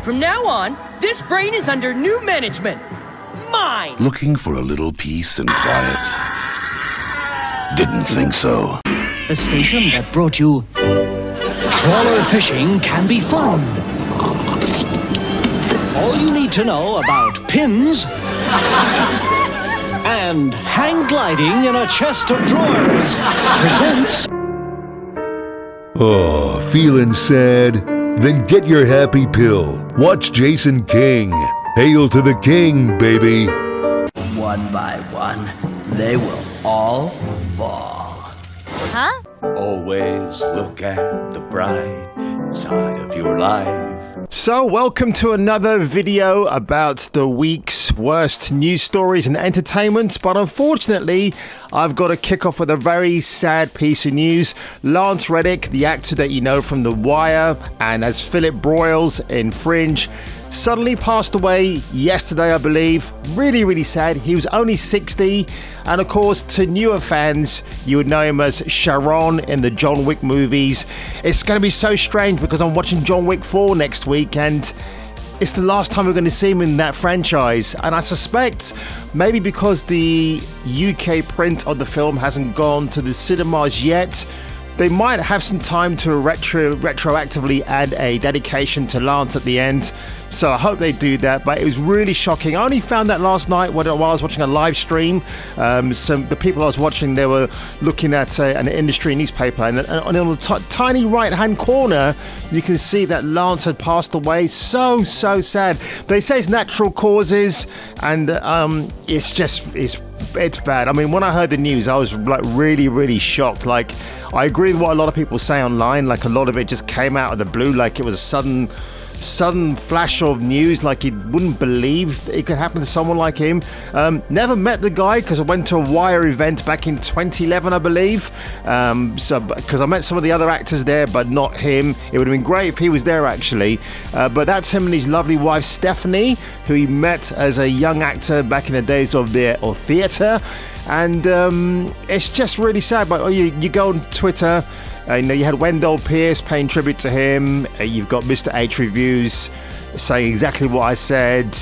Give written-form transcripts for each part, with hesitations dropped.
From now on, this brain is under new management. Mine! Looking for a little peace and quiet? Didn't think so. The station that brought you trawler fishing can be fun. All you need to know about pins and hang gliding in a chest of drawers presents... Oh, feeling sad? Then get your happy pill. Watch Jason King. Hail to the king, baby. One by one, they will all fall. Huh? Always look at the bright side of your life. So, welcome to another video about the week's worst news stories and entertainment. But unfortunately, I've got to kick off with a very sad piece of news. Lance Reddick, the actor that you know from The Wire and as Philip Broyles in Fringe, suddenly passed away yesterday, I believe. Really, really sad. He was only 60. And of course, to newer fans, you would know him as Sharon in the John Wick movies. It's going to be so strange because I'm watching John Wick 4 next week and it's the last time we're going to see him in that franchise. And I suspect maybe because the UK print of the film hasn't gone to the cinemas yet, they might have some time to retroactively add a dedication to Lance at the end. So I hope they do that, but it was really shocking. I only found that last night while I was watching a live stream. The people I was watching, they were looking at an industry newspaper, and on the tiny right-hand corner, you can see that Lance had passed away. So sad. They say it's natural causes, and it's bad. I mean, when I heard the news, I was like really shocked. Like, I agree with what a lot of people say online. Like, a lot of it just came out of the blue, like it was a sudden flash of news, like you wouldn't believe it could happen to someone like him. Never met the guy because I went to a Wire event back in 2011, I believe. Because I met some of the other actors there, but not him. It would have been great if he was there, actually. But that's him and his lovely wife, Stephanie, who he met as a young actor back in the days of theatre. And it's just really sad. But you go on Twitter, you had Wendell Pierce paying tribute to him. You've got Mr. H Reviews saying exactly what I said.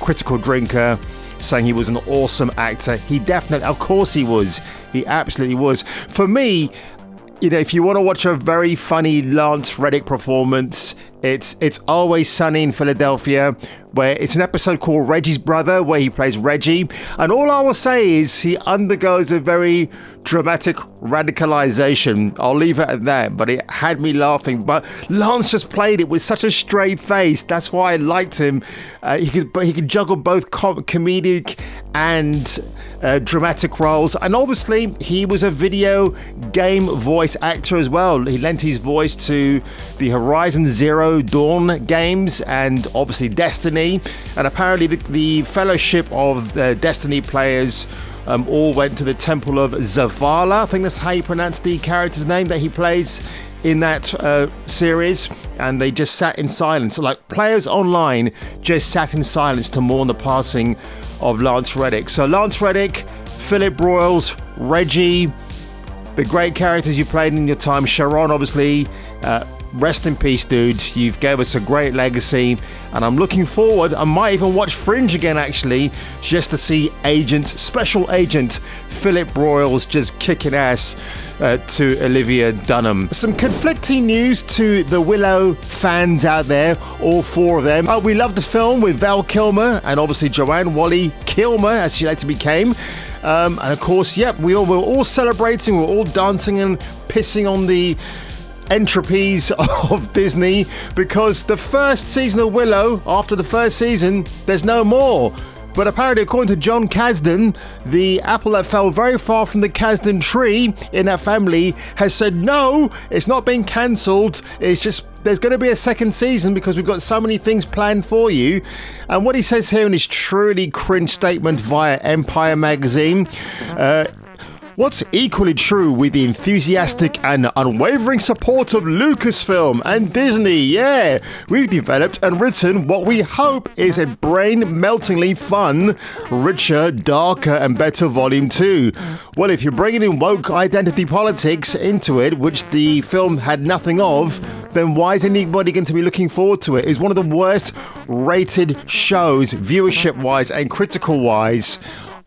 Critical Drinker saying he was an awesome actor. He definitely, of course he was. He absolutely was. For me, if you want to watch a very funny Lance Reddick performance, it's Always Sunny in Philadelphia, where it's an episode called Reggie's Brother, where he plays Reggie. And all I will say is he undergoes a very dramatic radicalization. I'll leave it at that, but it had me laughing. But Lance just played it with such a straight face. That's why I liked him. He could juggle both comedic and dramatic roles. And obviously, he was a video game voice actor as well. He lent his voice to the Horizon Zero Dawn games and obviously Destiny. And apparently the Fellowship of the Destiny players all went to the Temple of Zavala. I think that's how you pronounce the character's name that he plays in that series. And they just sat in silence. Like, players online just sat in silence to mourn the passing of Lance Reddick. So Lance Reddick, Philip Broyles, Reggie, the great characters you played in your time. Sharon, obviously. Rest in peace, dude. You've gave us a great legacy, and I'm looking forward. I might even watch Fringe again, actually, just to see Special Agent Philip Broyles just kicking ass to Olivia Dunham. Some conflicting news to the WillOW fans out there, all four of them. We love the film with Val Kilmer and obviously Joanne Wally Kilmer, as she later became. And of course, we were all celebrating, we were all dancing and pissing on the entropies of Disney, because the first season of WillOW, after the first season, there's no more. But apparently, according to John Kasdan, the apple that fell very far from the Kasdan tree in that family has said, no, it's not been cancelled. It's just, there's going to be a second season because we've got so many things planned for you. And what he says here in his truly cringe statement via Empire magazine, what's equally true with the enthusiastic and unwavering support of Lucasfilm and Disney? Yeah, we've developed and written what we hope is a brain-meltingly fun, richer, darker and better Volume 2. Well, if you're bringing in woke identity politics into it, which the film had nothing of, then why is anybody going to be looking forward to it? It's one of the worst rated shows, viewership-wise and critical-wise,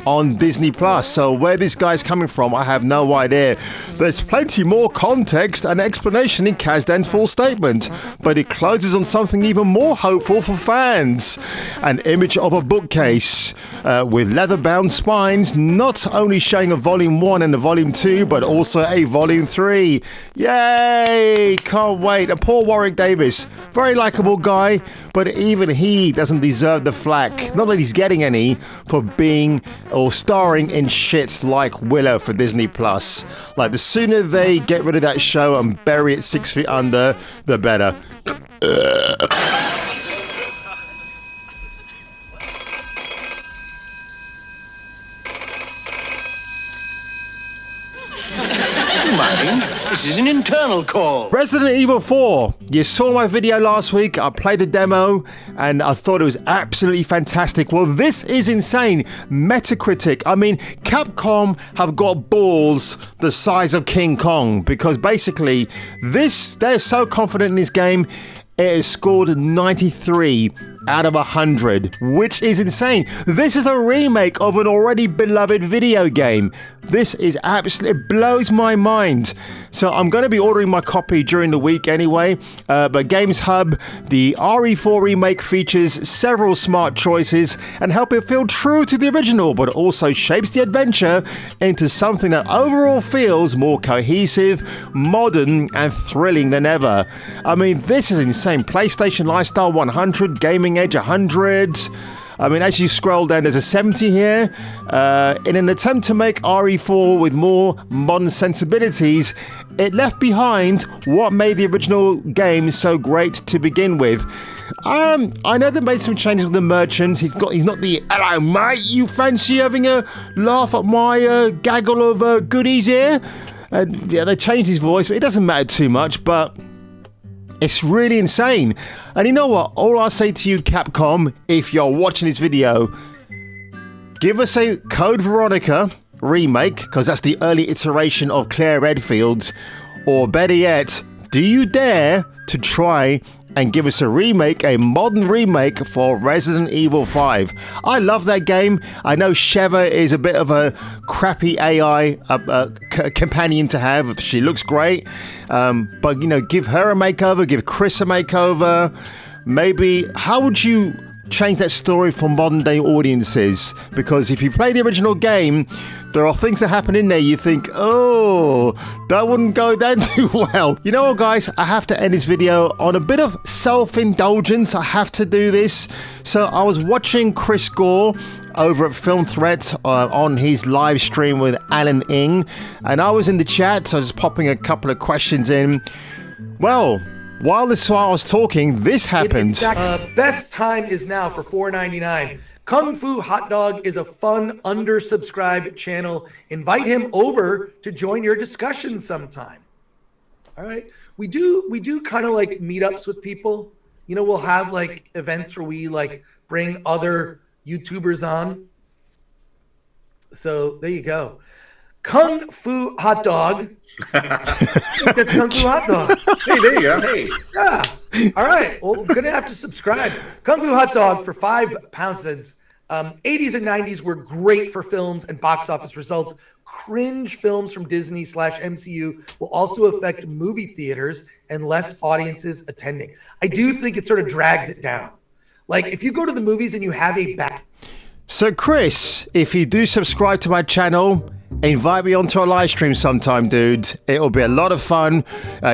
on Disney Plus. So where this guy's coming from, I have no idea. There's plenty more context and explanation in Kazdan's full statement, but it closes on something even more hopeful for fans. An image of a bookcase with leather-bound spines, not only showing a Volume 1 and a Volume 2, but also a Volume 3. Yay! Can't wait. And poor Warwick Davis, very likable guy, but even he doesn't deserve the flack. Not that he's getting any for being or starring in shit like WillOW for Disney Plus. Like, the sooner they get rid of that show and bury it 6 feet under, the better. This is an internal call. Resident Evil 4. You saw my video last week. I played the demo and I thought it was absolutely fantastic. Well, this is insane. Metacritic. I mean, Capcom have got balls the size of King Kong, because basically they're so confident in this game. It has scored 93 out of 100, which is insane. This is a remake of an already beloved video game. This is absolutely, it blows my mind. So I'm going to be ordering my copy during the week anyway. But Games Hub, the RE4 remake features several smart choices and help it feel true to the original, but also shapes the adventure into something that overall feels more cohesive, modern, and thrilling than ever. I mean, this is insane. PlayStation Lifestyle 100, Gaming Edge 100. I mean, as you scroll down, there's a 70 here. In an attempt to make RE4 with more modern sensibilities, it left behind what made the original game so great to begin with. I know they made some changes with the merchants. He's not the "hello mate, you fancy having a laugh at my gaggle of goodies here?" Yeah, they changed his voice, but it doesn't matter too much. But it's really insane. And you know what? All I'll say to you, Capcom, if you're watching this video, give us a Code Veronica remake, because that's the early iteration of Claire Redfield. Or better yet, do you dare to try and give us a remake, a modern remake for Resident Evil 5. I love that game. I know Sheva is a bit of a crappy AI companion to have. She looks great. But, you know, give her a makeover, give Chris a makeover. Maybe, how would you change that story for modern day audiences? Because if you play the original game, there are things that happen in there you think, oh, that wouldn't go down too well. You know what, guys? I have to end this video on a bit of self-indulgence. I have to do this. So I was watching Chris Gore over at Film Threat on his live stream with Alan Ing, and I was in the chat, so I was popping a couple of questions in. Well, while I was talking, this happened. Best time is now for $4.99. Kung Fu Hot Dog is a fun, undersubscribed channel. Invite him over to join your discussion sometime. All right. We do kind of like meetups with people. You know, we'll have like events where we like bring other YouTubers on. So there you go. Kung Fu Hot Dog. That's Kung Fu Hot Dog. Hey, there you go. Hey. Yeah. All right. Well, we're going to have to subscribe. Kung Fu Hot Dog for 5 pounds. 80s and 90s were great for films and box office results. Cringe films from Disney/MCU will also affect movie theaters and less audiences attending. I do think it sort of drags it down. Like, if you go to the movies and you have a back. So, Chris, if you do subscribe to my channel, invite me onto a live stream sometime, dude. It'll be a lot of fun.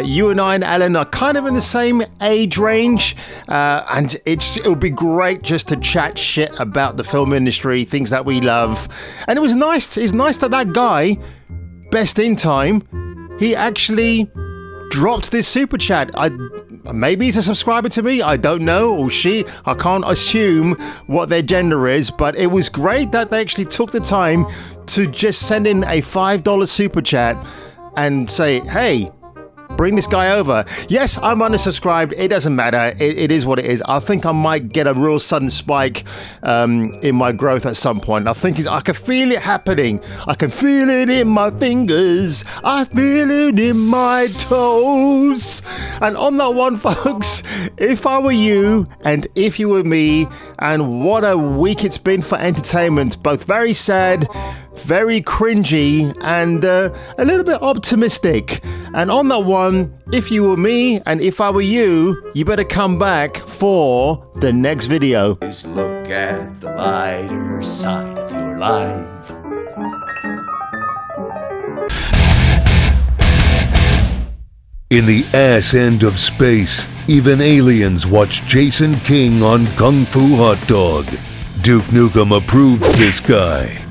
You and I and Alan are kind of in the same age range, and it'll be great just to chat shit about the film industry, things that we love. And it was nice. It's nice that guy, Best in Time, he actually dropped this super chat. Maybe he's a subscriber to me, I don't know, or she. I can't assume what their gender is, but it was great that they actually took the time to just send in a $5 super chat and say, hey, bring this guy over. Yes, I'm unsubscribed. It doesn't matter. It is what it is. I think I might get a real sudden spike in my growth at some point. I can feel it happening. I can feel it in my fingers. I feel it in my toes. And on that one, folks, if I were you and if you were me, and what a week it's been for entertainment, both very sad, very cringy, and a little bit optimistic. And on that one, if you were me and if I were you, you better come back for the next video. Please look at the lighter side of your life. In the ass end of space, even aliens watch Jason King on Kung Fu Hot Dog. Duke Nukem approves this guy.